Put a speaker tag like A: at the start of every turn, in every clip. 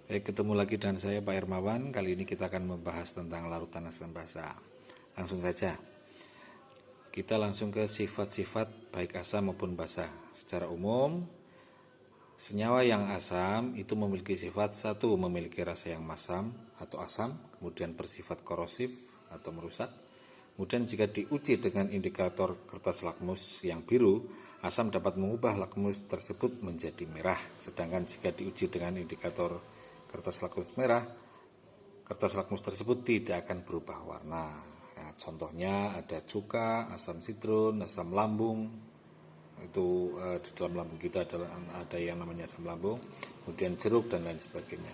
A: Baik, ketemu lagi dengan saya Pak Hermawan. Kali ini kita akan membahas tentang larutan asam basa. Langsung saja, kita langsung ke sifat-sifat baik asam maupun basa. Secara umum, senyawa yang asam itu memiliki sifat: satu, memiliki rasa yang masam atau asam, kemudian bersifat korosif atau merusak. Kemudian jika diuji dengan indikator kertas lakmus yang biru, asam dapat mengubah lakmus tersebut menjadi merah. Sedangkan jika diuji dengan indikator kertas lakmus merah, kertas lakmus tersebut tidak akan berubah warna. Nah, contohnya ada cuka, asam sitrun, asam lambung. Itu di dalam lambung kita ada yang namanya asam lambung, kemudian jeruk dan lain sebagainya.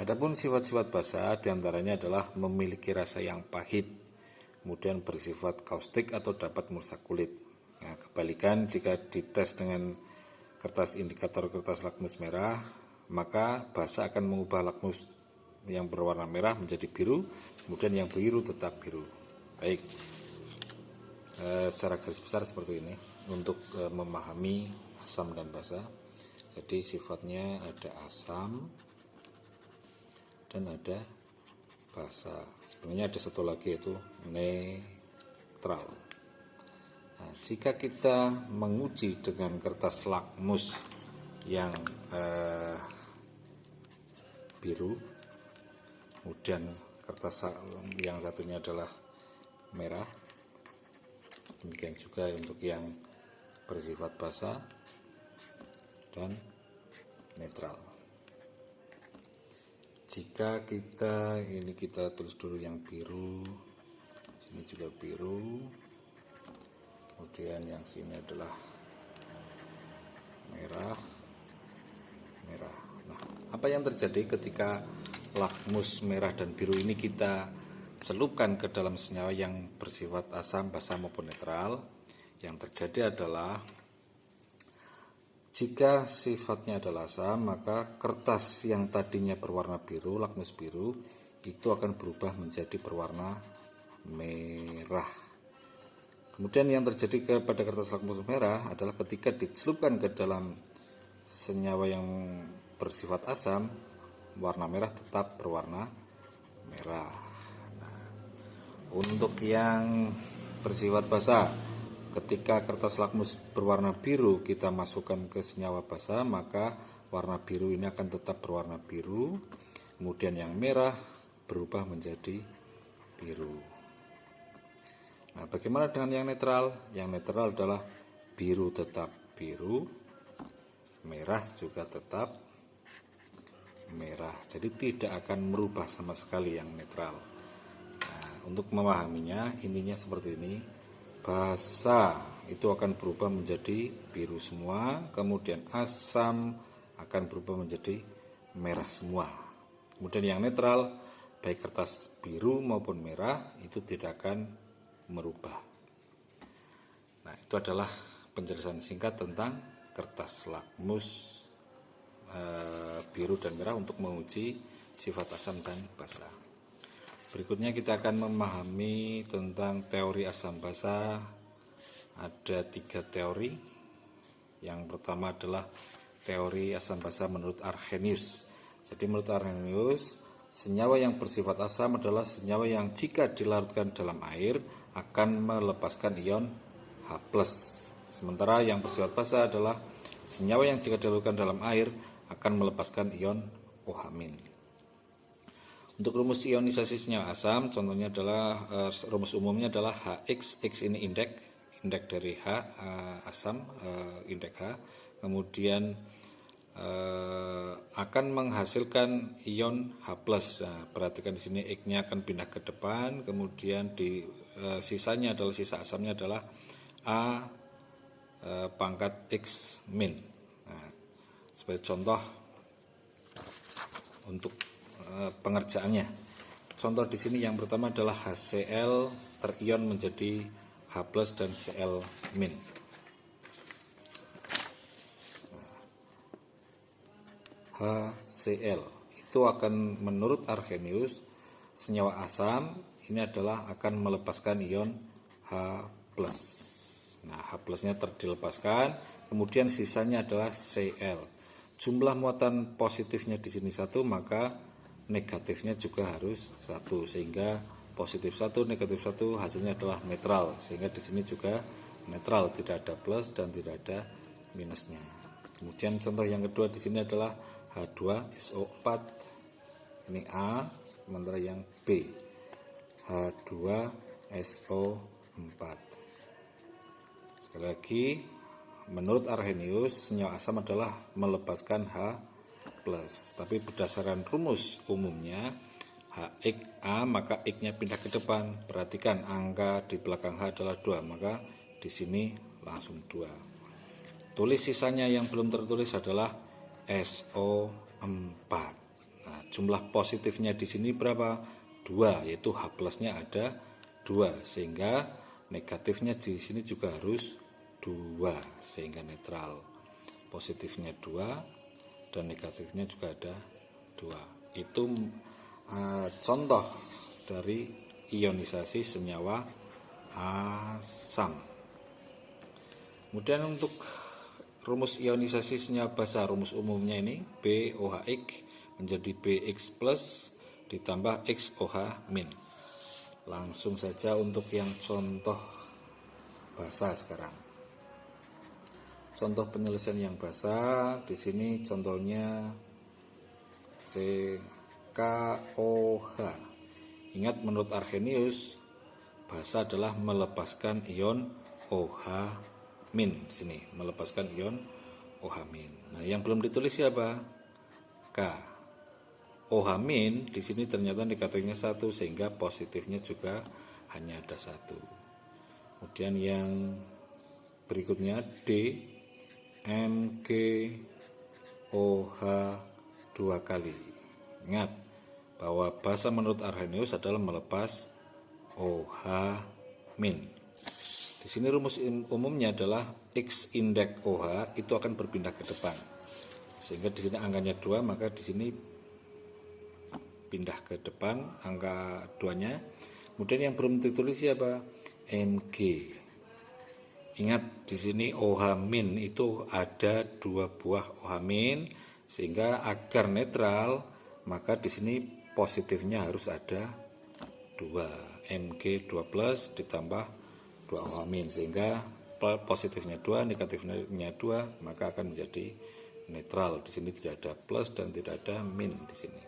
A: Adapun sifat-sifat basa diantaranya adalah memiliki rasa yang pahit, kemudian bersifat kaustik atau dapat merusak kulit. Nah, kebalikan jika dites dengan kertas indikator kertas lakmus merah, maka basa akan mengubah lakmus yang berwarna merah menjadi biru, kemudian yang biru tetap biru. Baik, secara garis besar seperti ini untuk memahami asam dan basa. Jadi sifatnya ada asam dan ada basa. Sebenarnya ada satu lagi, yaitu netral. Nah, jika kita menguji dengan kertas lakmus yang biru, kemudian kertas yang satunya adalah merah, demikian juga untuk yang bersifat basa dan netral. Jika kita tulis dulu yang biru, sini juga biru, kemudian yang sini adalah merah. Nah, apa yang terjadi ketika lakmus merah dan biru ini kita celupkan ke dalam senyawa yang bersifat asam, basa maupun netral? Yang terjadi adalah jika sifatnya adalah asam, maka kertas yang tadinya berwarna biru, lakmus biru, itu akan berubah menjadi berwarna merah. Kemudian yang terjadi pada kertas lakmus merah adalah ketika dicelupkan ke dalam senyawa yang bersifat asam, warna merah tetap berwarna merah. Nah, untuk yang bersifat basa, ketika kertas lakmus berwarna biru kita masukkan ke senyawa basa, maka warna biru ini akan tetap berwarna biru, kemudian yang merah berubah menjadi biru. Nah, bagaimana dengan yang netral? Yang netral adalah biru tetap biru, merah juga tetap merah. Jadi tidak akan merubah sama sekali yang netral. Nah, untuk memahaminya, intinya seperti ini. Basa itu akan berubah menjadi biru semua, kemudian asam akan berubah menjadi merah semua. Kemudian yang netral, baik kertas biru maupun merah, itu tidak akan merubah. Nah, itu adalah penjelasan singkat tentang kertas lakmus biru dan merah untuk menguji sifat asam dan basa. Berikutnya kita akan memahami tentang teori asam basa. Ada 3 teori. Yang pertama adalah teori asam basa menurut Arrhenius. Jadi menurut Arrhenius, senyawa yang bersifat asam adalah senyawa yang jika dilarutkan dalam air akan melepaskan ion H+. Sementara yang bersifat basa adalah senyawa yang jika dilarutkan dalam air akan melepaskan ion OH-. Untuk rumus ionisasi senyawa asam, contohnya adalah rumus umumnya adalah HX. X ini indeks dari H, asam, indeks H. Kemudian akan menghasilkan ion H+. Nah, perhatikan di sini X-nya akan pindah ke depan, kemudian di sisanya adalah sisa asamnya adalah A pangkat X min. Nah, sebagai contoh untuk pengerjaannya. Contoh di sini yang pertama adalah HCl terion menjadi H+ dan Cl-. HCl itu akan menurut Arrhenius senyawa asam ini adalah akan melepaskan ion H+. Nah, H+-nya dilepaskan, kemudian sisanya adalah Cl. jumlah muatan positifnya di sini 1, maka negatifnya juga harus 1, sehingga positif 1 negatif 1 hasilnya adalah netral, sehingga di sini juga netral, tidak ada plus dan tidak ada minusnya. Kemudian contoh yang kedua di sini adalah H2SO4, ini A, sementara yang B H2SO4. Sekali lagi, menurut Arrhenius senyawa asam adalah melepaskan H+, tapi berdasarkan rumus umumnya HX A, maka X-nya pindah ke depan. Perhatikan angka di belakang H adalah 2, maka di sini langsung 2. Tulis sisanya yang belum tertulis adalah SO4. Nah, jumlah positifnya di sini berapa? 2, yaitu H plusnya ada 2, sehingga negatifnya di sini juga harus 2, sehingga netral. Positifnya 2 dan negatifnya juga ada 2. Itu contoh dari ionisasi senyawa asam. Kemudian untuk rumus ionisasi senyawa basa, rumus umumnya ini BOHX menjadi BX plus ditambah XOH min. Langsung saja untuk yang contoh basa sekarang. Contoh penyelesaian yang basa di sini contohnya CKOH. Ingat, menurut Arrhenius basa adalah melepaskan ion OH min. Di sini melepaskan ion OH min. Nah, yang belum ditulis siapa? K. OH min di sini ternyata negatifnya 1, sehingga positifnya juga hanya ada 1. Kemudian yang berikutnya D, Mg OH 2 kali. Ingat bahwa basa menurut Arrhenius adalah melepas OH min. Di sini rumus umumnya adalah X indeks OH itu akan berpindah ke depan. Sehingga di sini angkanya 2, maka di sini pindah ke depan angka 2-nya. Kemudian yang belum ditulis siapa? Mg. Ingat di sini OH min itu ada 2 buah OH min, sehingga agar netral maka di sini positifnya harus ada 2, Mg 2 plus ditambah 2 OH min, sehingga positifnya 2 negatifnya 2, maka akan menjadi netral. Di sini tidak ada plus dan tidak ada min di sini.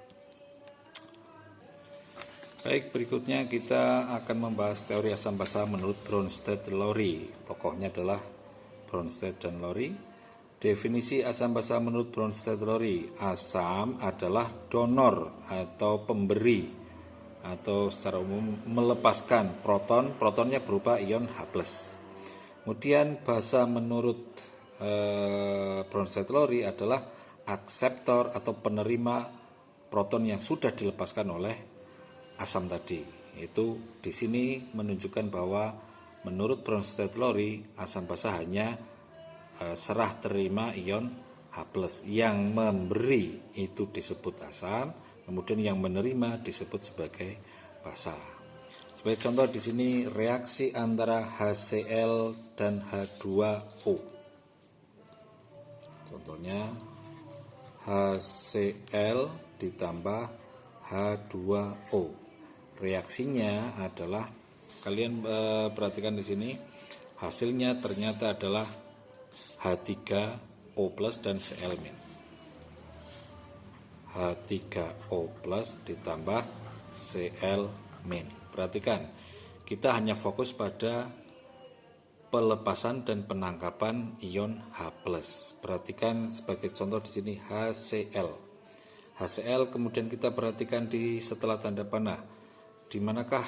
A: Baik, berikutnya kita akan membahas teori asam basa menurut Bronsted-Lowry. Tokohnya adalah Bronsted dan Lowry. Definisi asam basa menurut Bronsted-Lowry: asam adalah donor atau pemberi, atau secara umum melepaskan proton, protonnya berupa ion H+. Kemudian basa menurut Bronsted-Lowry adalah akseptor atau penerima proton yang sudah dilepaskan oleh asam tadi. Itu di sini menunjukkan bahwa menurut Bronsted-Lowry asam basa hanya serah terima ion H+. Yang memberi itu disebut asam, kemudian yang menerima disebut sebagai basa. Sebagai contoh di sini reaksi antara HCl dan H2O. Contohnya HCl ditambah H2O. Reaksinya adalah, kalian perhatikan di sini hasilnya ternyata adalah H3O plus dan Cl min. H3O plus ditambah Cl min. Perhatikan, kita hanya fokus pada pelepasan dan penangkapan ion H+. Perhatikan sebagai contoh di sini HCl. HCl kemudian kita perhatikan di setelah tanda panah. Di manakah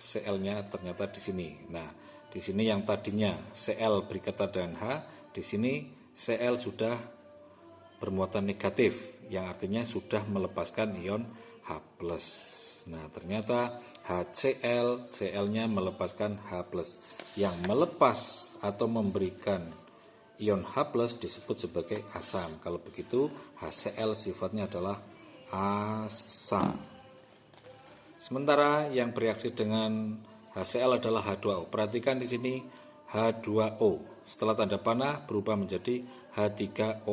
A: Cl-nya? Ternyata di sini. Nah, di sini yang tadinya Cl berikatan dengan H, di sini Cl sudah bermuatan negatif, yang artinya sudah melepaskan ion H+. Nah, ternyata HCl, Cl-nya melepaskan H+. Yang melepas atau memberikan ion H+ disebut sebagai asam. Kalau begitu, HCl sifatnya adalah asam. Sementara yang bereaksi dengan HCl adalah H2O. Perhatikan di sini H2O. Setelah tanda panah berubah menjadi H3O+.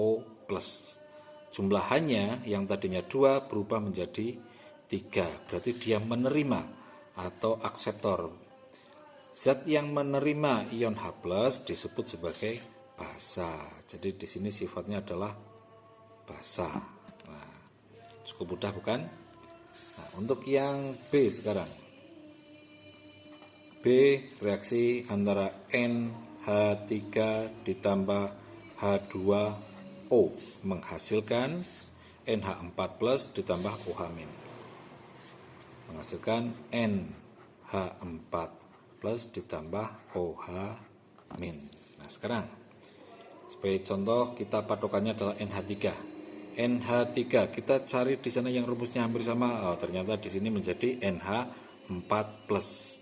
A: jumlahannya yang tadinya 2 berubah menjadi 3. Berarti dia menerima atau akseptor. Zat yang menerima ion H+ disebut sebagai basa. Jadi di sini sifatnya adalah basa. Nah, cukup mudah bukan? Nah, untuk yang B sekarang. B, reaksi antara NH3 ditambah H2O menghasilkan NH4+ ditambah OH-. Menghasilkan NH4+ ditambah OH-. Nah, sekarang sebagai contoh kita patokannya adalah NH3. NH3 kita cari di sana yang rumusnya hampir sama. Oh, ternyata di sini menjadi NH4+.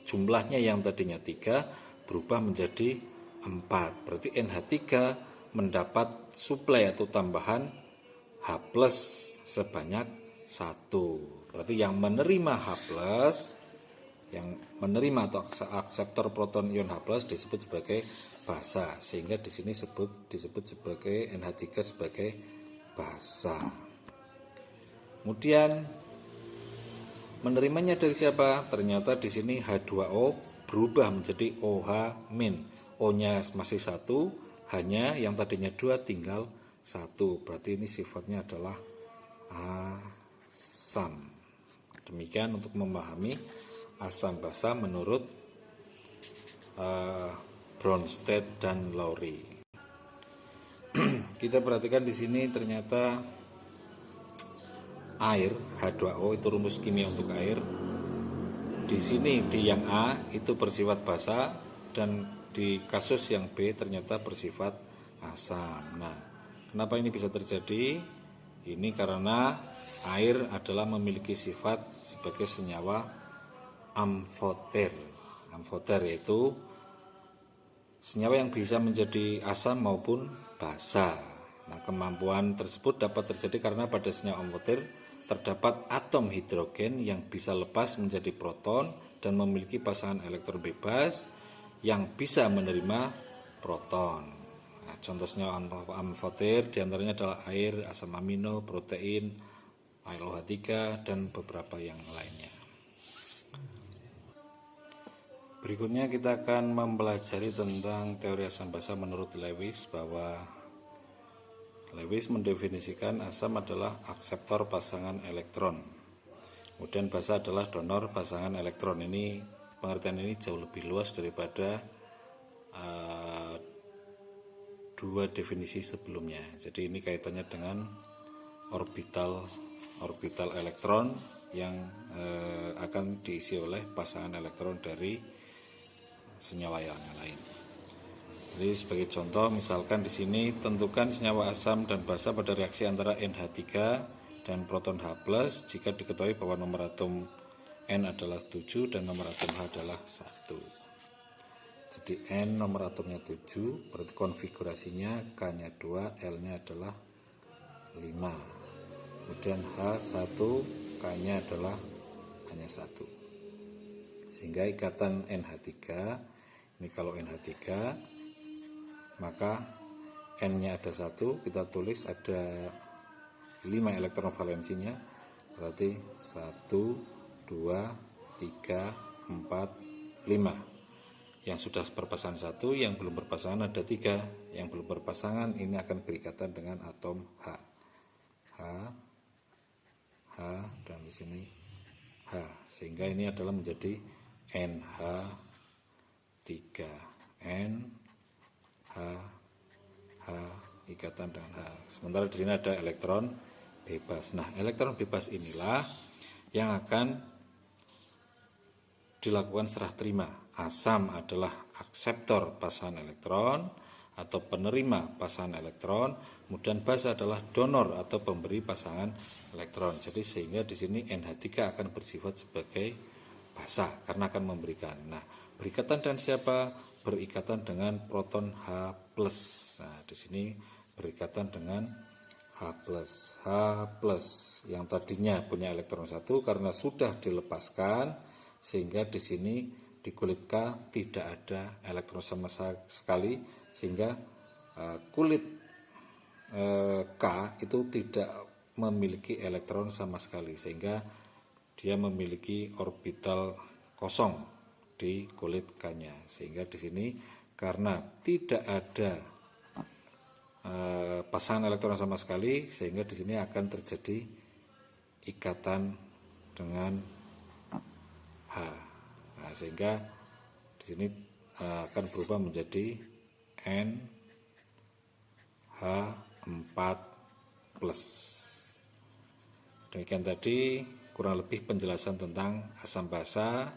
A: Jumlahnya yang tadinya 3 berubah menjadi 4. Berarti NH3 mendapat suplai atau tambahan H+ sebanyak 1. Berarti yang menerima H+, yang menerima atau akseptor proton ion H+ disebut sebagai basa. Sehingga di sini disebut sebagai NH3 sebagai basa. Kemudian menerimanya dari siapa? Ternyata di sini H2O berubah menjadi OH-. O-nya masih 1, hanya yang tadinya 2 tinggal 1. Berarti ini sifatnya adalah asam. Demikian untuk memahami asam basa menurut Bronsted dan Lowry. Kita perhatikan di sini ternyata air H2O itu rumus kimia untuk air. Di sini di yang A itu bersifat basa dan di kasus yang B ternyata bersifat asam. Nah, kenapa ini bisa terjadi? Ini karena air adalah memiliki sifat sebagai senyawa amfoter. Amfoter yaitu senyawa yang bisa menjadi asam maupun basa. Nah, kemampuan tersebut dapat terjadi karena pada senyawa amfoter terdapat atom hidrogen yang bisa lepas menjadi proton dan memiliki pasangan elektron bebas yang bisa menerima proton. Nah, contoh senyawa amfoter diantaranya adalah air, asam amino, protein, AlOH3 dan beberapa yang lainnya. Berikutnya kita akan mempelajari tentang teori asam basa menurut Lewis, bahwa Lewis mendefinisikan asam adalah akseptor pasangan elektron. Kemudian basa adalah donor pasangan elektron. Ini pengertian ini jauh lebih luas daripada dua definisi sebelumnya. Jadi ini kaitannya dengan orbital elektron yang akan diisi oleh pasangan elektron dari senyawa yang lain. Jadi sebagai contoh, misalkan di sini tentukan senyawa asam dan basa pada reaksi antara NH3 dan proton H+ jika diketahui bahwa nomor atom N adalah 7 dan nomor atom H adalah 1. Jadi N nomor atomnya 7, berarti konfigurasinya K-nya 2, L-nya adalah 5. Kemudian H1, K-nya adalah hanya 1. Sehingga ikatan NH3, ini kalau NH3, maka N-nya ada 1, kita tulis ada 5 elektron valensinya, berarti 1, 2, 3, 4, 5. Yang sudah berpasangan 1, yang belum berpasangan ada 3. Yang belum berpasangan ini akan berikatan dengan atom H, dan di sini H, sehingga ini adalah menjadi NH3, H, ikatan dengan H. Sementara di sini ada elektron bebas. Nah, elektron bebas inilah yang akan dilakukan serah terima. Asam adalah akseptor pasangan elektron atau penerima pasangan elektron, kemudian basa adalah donor atau pemberi pasangan elektron. Jadi sehingga di sini NH3 akan bersifat sebagai basa karena akan memberikan. Nah, berikatan dengan siapa? Berikatan dengan proton H+. Nah, di sini berikatan dengan H+. Yang tadinya punya elektron 1 karena sudah dilepaskan, sehingga di sini di kulit K tidak ada elektron sama sekali, sehingga kulit K itu tidak memiliki elektron sama sekali, sehingga dia memiliki orbital kosong di kulit K-nya. Sehingga di sini karena tidak ada pasangan elektron sama sekali, sehingga di sini akan terjadi ikatan dengan H. Nah, sehingga di sini akan berubah menjadi NH4+. Demikian tadi kurang lebih penjelasan tentang asam basa,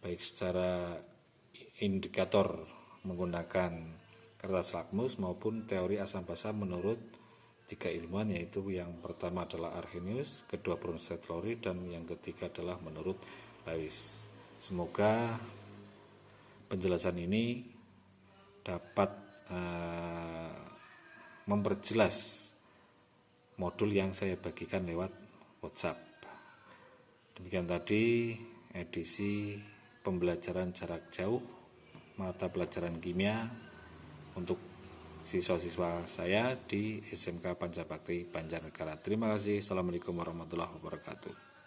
A: baik secara indikator menggunakan kertas lakmus maupun teori asam basa menurut 3 ilmuwan, yaitu yang pertama adalah Arrhenius, kedua Bronsted Lowry, dan yang ketiga adalah menurut Lewis. Semoga penjelasan ini dapat memperjelas modul yang saya bagikan lewat WhatsApp. Demikian tadi edisi pembelajaran jarak jauh mata pelajaran kimia untuk siswa-siswa saya di SMK Pancabakti Banjarnegara. Terima kasih. Assalamualaikum warahmatullahi wabarakatuh.